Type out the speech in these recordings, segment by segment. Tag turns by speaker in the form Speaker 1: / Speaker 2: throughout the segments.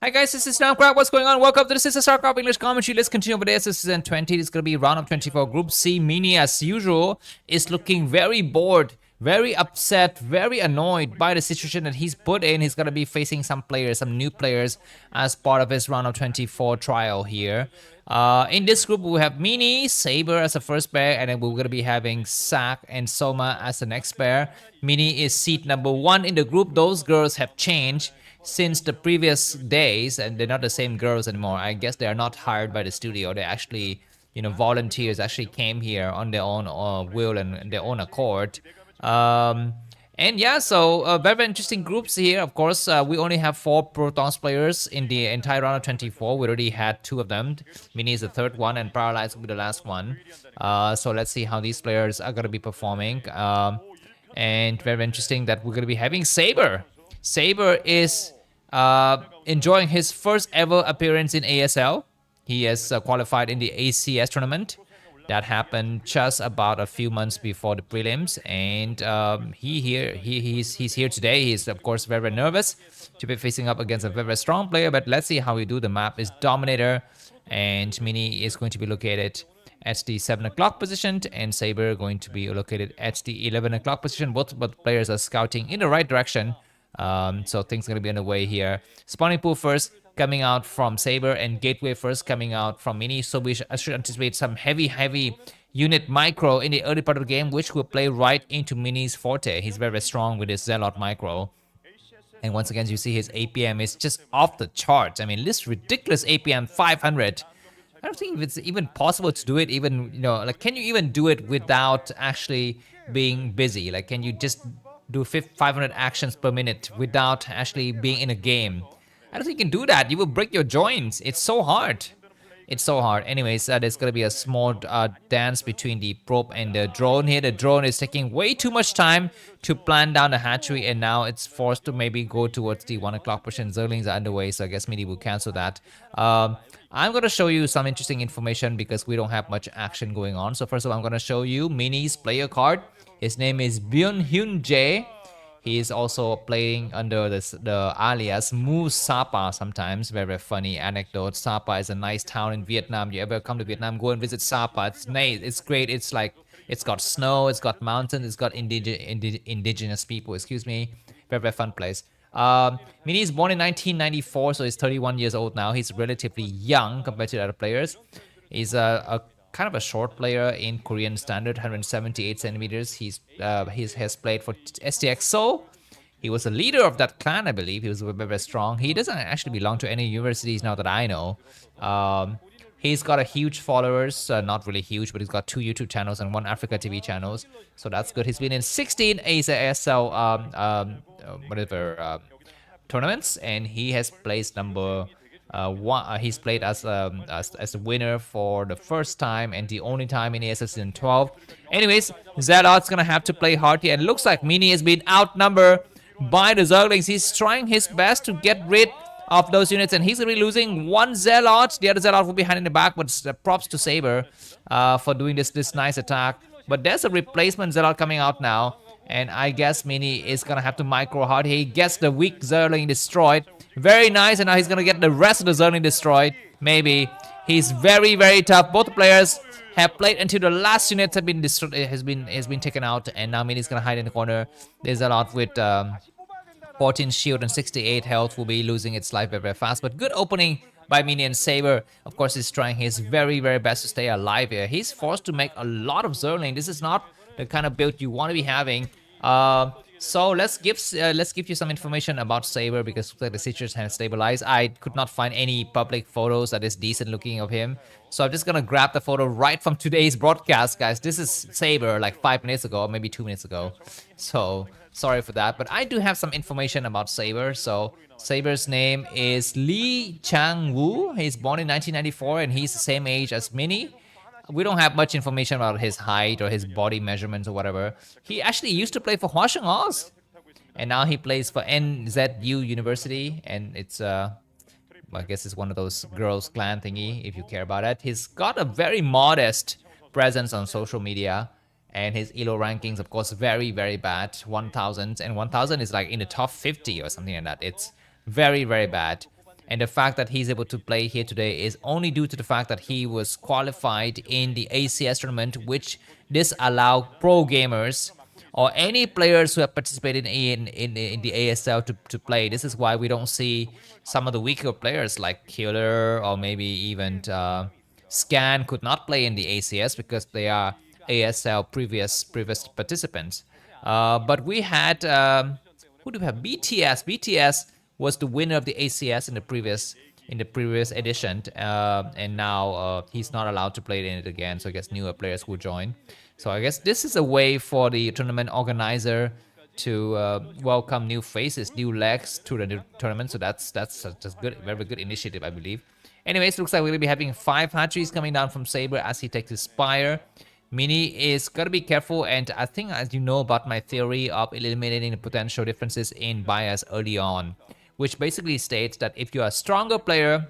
Speaker 1: Hi guys, this is Namkraft. What's going on? Welcome to the Starcraft English commentary. Let's continue with ASL S20. It's going to be round of 24. Group C. Mini, as usual, is looking very bored, very upset, very annoyed by the situation that he's put in. He's going to be facing some players, some new players, as part of his round of 24 trial here. In this group, we have Mini, Saber as the first pair, and then we're going to be having Sak and Soma as the next pair. Mini is seat number 1 in the group. Those girls have changed since the previous days, and they're not the same girls anymore. I guess they are not hired by the studio. They actually, volunteers actually came here on their own will and their own accord. And yeah, so very, very interesting groups here. Of course, we only have 4 Protoss players in the entire round of 24. We already had 2 of them. Mini is the third one, and Paralyzed will be the last one. So let's see how these players are going to be performing. And very interesting that we're going to be having Saber. Saber is enjoying his first ever appearance in ASL. He has qualified in the ACS tournament. That happened just about a few months before the prelims, and he's here today. He's of course very, very nervous to be facing up against a very, very strong player. But let's see how we do. The map is Dominator, and Mini is going to be located at the 7 o'clock position, and Saber going to be located at the 11 o'clock position. Both players are scouting in the right direction. So things are going to be on the way here. Spawning pool first coming out from Saber, and Gateway first coming out from Mini. So I should anticipate some heavy unit micro in the early part of the game, which will play right into Mini's forte. He's very, very strong with his Zealot micro. And once again, you see his APM is just off the charts. I mean, this ridiculous APM 500. I don't think it's even possible to do it. Even, can you even do it without actually being busy? Like, can you just do 500 actions per minute without actually being in a game? I don't think you can do that. You will break your joints. It's so hard. It's so hard. Anyways, there's going to be a small dance between the probe and the drone here. The drone is taking way too much time to plan down the hatchery, and now it's forced to maybe go towards the 1 o'clock position. Zerlings are underway, so I guess Midi will cancel that. I'm going to show you some interesting information because we don't have much action going on. So first of all, I'm going to show you Mini's player card. His name is Byun Hyun Jae. He is also playing under the alias Mu Sapa sometimes. Very, very funny anecdote. Sapa is a nice town in Vietnam. You ever come to Vietnam, go and visit Sapa. It's nice. It's great. It's like, it's got snow, it's got mountains, it's got indigenous people, excuse me. Very, very fun place. Mini is born in 1994, so he's 31 years old now. He's relatively young compared to other players. He's a kind of a short player in Korean standard, 178 centimeters. He has played for STX Seoul. He was a leader of that clan, I believe. He was very, very strong. He doesn't actually belong to any universities now that I know. He's got a huge followers, not really huge, but he's got 2 YouTube channels and 1 Africa TV channels. So that's good. He's been in 16 ASL tournaments, and he has placed number he's played as a winner for the first time and the only time in ASL Season 12. Anyways, Zellot's gonna have to play hard here, and it looks like Mini has been outnumbered by the Zerglings. He's trying his best to get rid of those units, and he's gonna be losing 1 Zealot. The other Zealot will be behind in the back, but props to Saber for doing this nice attack. But there's a replacement Zealot coming out now, and I guess Mini is gonna have to micro hard. He gets the weak Zergling destroyed. Very nice, and now he's gonna get the rest of the Zergling destroyed. Maybe. He's very, very tough. Both players have played until the last units have been destroyed, has been taken out, and now Mini's gonna hide in the corner. There's a lot with 14 shield and 68 health. Will be losing its life very, very fast. But good opening by Mini, and Saber, of course, is trying his very, very best to stay alive here. He's forced to make a lot of Zergling. This is not the kind of build you want to be having. So let's give you some information about Saber, because the situation has stabilized. I could not find any public photos that is decent looking of him, so I'm just gonna grab the photo right from today's broadcast, guys. This is Saber like 5 minutes ago, or maybe 2 minutes ago. So sorry for that, but I do have some information about Saber. So Saber's name is Lee Chang-woo. He's born in 1994, and he's the same age as Mini. We don't have much information about his height or his body measurements or whatever. He actually used to play for Hwa Oz, and now he plays for NZU University, and it's I guess it's one of those girls clan thingy, if you care about it. He's got a very modest presence on social media, and his ELO rankings, of course, very, very bad. 1,000, and 1,000 is like in the top 50 or something like that. It's very, very bad. And the fact that he's able to play here today is only due to the fact that he was qualified in the ACS tournament, which disallow pro gamers or any players who have participated in the ASL to play. This is why we don't see some of the weaker players like Killer or maybe even Scan could not play in the ACS because they are ASL previous participants. But we had who do we have? BTS. BTS was the winner of the ACS in the previous edition, and now he's not allowed to play in it again. So I guess newer players will join. So I guess this is a way for the tournament organizer to welcome new faces, new legs to the tournament. So that's just good, very good initiative, I believe. Anyways, looks like we're gonna be having 5 hatcheries coming down from Saber as he takes his Spire. Mini is gotta be careful, and I think, as you know about my theory of eliminating the potential differences in bias early on, which basically states that if you're a stronger player,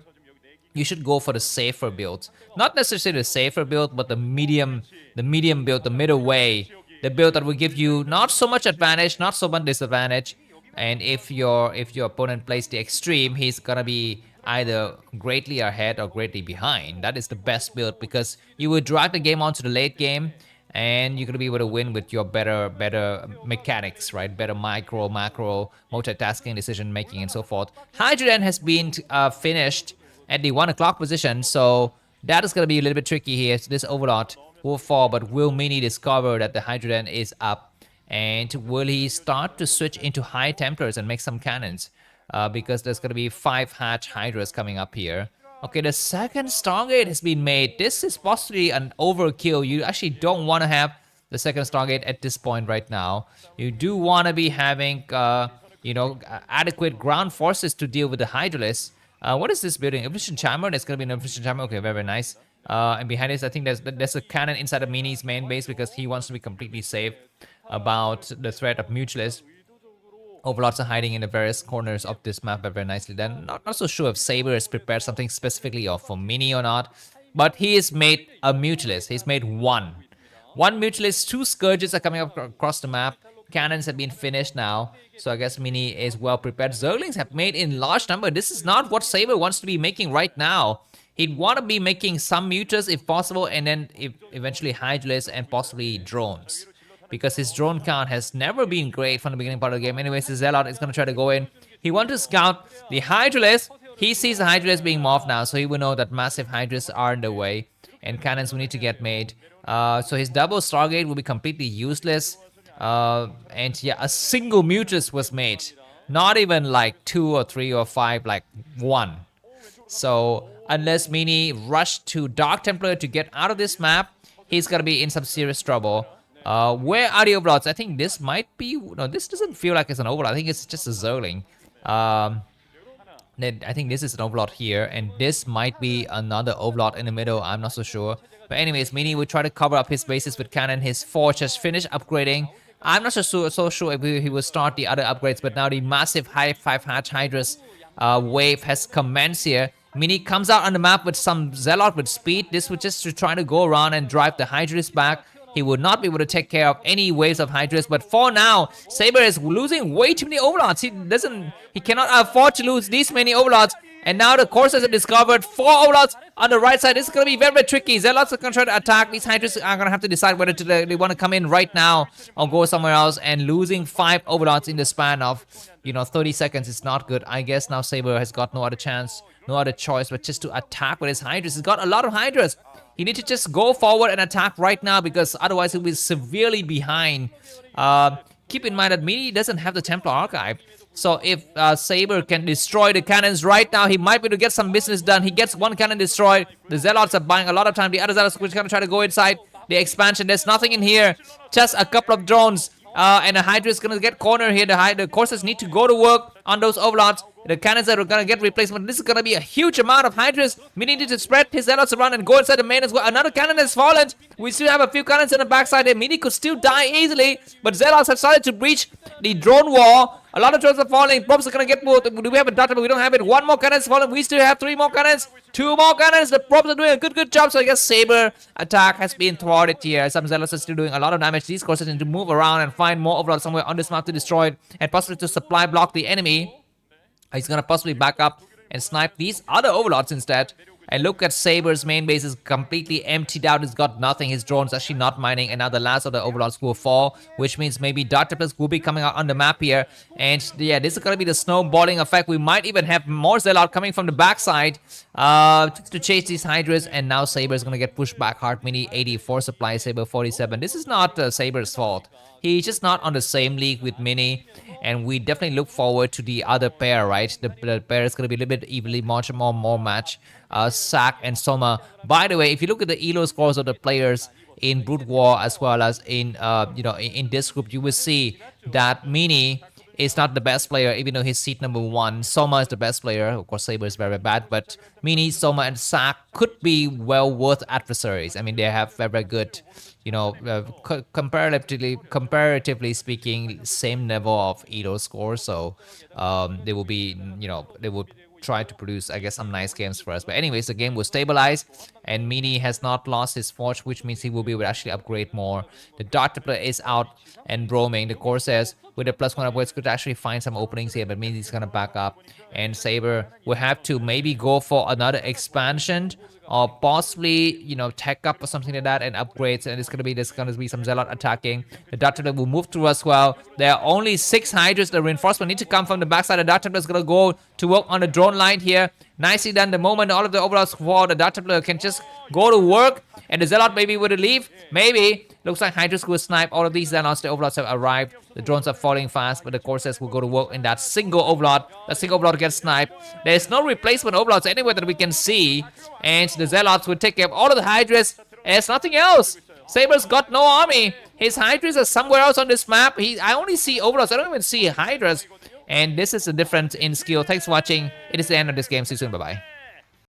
Speaker 1: you should go for the safer build. Not necessarily the safer build, but the medium build, the middle way, the build that will give you not so much advantage, not so much disadvantage. And if your opponent plays the extreme, he's gonna be either greatly ahead or greatly behind. That is the best build because you will drive the game onto the late game, and you're gonna be able to win with your better mechanics, right? Better micro, macro, multitasking, decision making, and so forth. Hydrogen has been finished at the 1 o'clock position, so that is gonna be a little bit tricky here. So this Overlord will fall, but will Mini discover that the Hydrogen is up? And will he start to switch into High Templars and make some cannons? Because there's going to be 5 hatch Hydras coming up here. Okay, the second Stargate has been made. This is possibly an overkill. You actually don't want to have the second Stargate at this point right now. You do want to be having, adequate ground forces to deal with the Hydralisk. What is this building? Efficient Chamber? There's going to be an Efficient Chamber. Okay, very, very nice. And behind this, I think there's a cannon inside of Mini's main base because he wants to be completely safe about the threat of Mutualist. Overlords are hiding in the various corners of this map very nicely. Then not so sure if Saber has prepared something specifically or for Mini or not, but he has made a Mutualist. He's made one Mutualist. 2 Scourges are coming up across the map. Cannons have been finished now, so I guess Mini is well prepared. Zerglings have made in large number. This is not what Saber wants to be making right now. He'd want to be making some Mutas if possible, and then eventually Hydralisk and possibly drones, because his drone count has never been great from the beginning part of the game. Anyways, the Zealot is going to try to go in. He wants to scout the Hydralisk. He sees the Hydralisk being morphed now, so he will know that massive Hydras are in the way, and cannons will need to get made. So his double Stargate will be completely useless. And yeah, a single Mutus was made. Not even like 2 or 3 or 5, like 1. So unless Mini rushed to Dark Templar to get out of this map, he's going to be in some serious trouble. Where are the Overlords? I think this might be... No, this doesn't feel like it's an Overlord. I think it's just a Zergling. I think this is an Overlord here, and this might be another Overlord in the middle. I'm not so sure. But anyways, Mini will try to cover up his bases with cannon. His Forge has finished upgrading. I'm not so sure if he will start the other upgrades, but now the massive high 5 hatch Hydras wave has commenced here. Mini comes out on the map with some Zealot with speed. This was just to try to go around and drive the Hydras back. He would not be able to take care of any waves of Hydras, but for now, Saber is losing way too many Overlords. He cannot afford to lose these many Overlords. And now the Corsairs have discovered 4 Overlords on the right side. This is going to be very, very tricky. Zealots are going to try to attack. These Hydras are going to have to decide whether they want to come in right now or go somewhere else. And losing 5 Overlords in the span of, 30 seconds is not good. I guess now Saber has got no other chance, no other choice but just to attack with his Hydras. He's got a lot of Hydras. You need to just go forward and attack right now, because otherwise he'll be severely behind. Keep in mind that Mini doesn't have the Templar Archive. So if Saber can destroy the cannons right now, he might be able to get some business done. He gets 1 cannon destroyed. The Zealots are buying a lot of time. The other Zealots are going to try to go inside the expansion. There's nothing in here. Just a couple of drones. And the Hydra is going to get cornered here. The Corsairs need to go to work on those Overlords. The cannons are going to get replacement. This is going to be a huge amount of Hydras. We need to spread his Zealots around and go inside the main as well. Another cannon has fallen. We still have a few cannons in the backside there. Mini could still die easily, but Zealots have started to breach the drone wall. A lot of drones are falling. Props are going to get moved. Do we have a data? But we don't have it. 1 more cannon is fallen. We still have 3 more cannons. 2 more cannons. The props are doing a good job. So I guess Saber attack has been thwarted here. Some Zealots are still doing a lot of damage. These Corsairs need to move around and find more Overlords somewhere on this map to destroy it, and possibly to supply block the enemy. He's going to possibly back up and snipe these other overlords instead. And look at Saber's main base is completely emptied out. He's got nothing. His drone's actually not mining. And now the last of the overlords will fall, which means maybe Dart Templars will be coming out on the map here. And yeah, this is going to be the snowballing effect. We might even have more Zelle out coming from the backside to chase these Hydras. And now Saber's going to get pushed back hard. Mini 84 supply, Saber 47. This is not Saber's fault. He's just not on the same league with Mini, and we definitely look forward to the other pair, right? The pair is going to be a little bit evenly much more match. Sack and Soma. By the way, if you look at the elo scores of the players in Broodwar as well as in in this group, you will see that Mini is not the best player, even though he's seat number 1. Soma is the best player. Of course, Saber is very bad, but Mini, Soma, and Sack could be well worth adversaries. I mean, they have very good, comparatively speaking, same level of elo score. So they will be, they will try to produce, I guess, some nice games for us. But anyways, the game will stabilize, and Mini has not lost his forge, which means he will be able to actually upgrade more. The Dart Templar is out and roaming. The Corsairs with the +1 upgrades could actually find some openings here, but Mini's gonna back up, and Saber will have to maybe go for another expansion or possibly, tech up or something like that and upgrades. And there's gonna be some Zealot attacking. The Dart Templar will move through as well. There are only 6 Hydras. The reinforcement need to come from the backside. The Dart Templar is gonna go to work on the drone line here. Nicely done. The moment all of the overlords fall, the Dart Templar can just go to work, and the Zealot maybe would leave. Maybe. Looks like Hydras will snipe all of these Zealots. The overlords have arrived. The drones are falling fast, but the Corsairs will go to work in that single overlord. That single overlord gets sniped. There's no replacement overlords anywhere that we can see, and the Zealots will take care of all of the Hydras. And there's nothing else. Saber's got no army. His Hydras are somewhere else on this map. I only see overlords. I don't even see Hydras. And this is the difference in skill. Thanks for watching. It is the end of this game. See you soon. Bye-bye.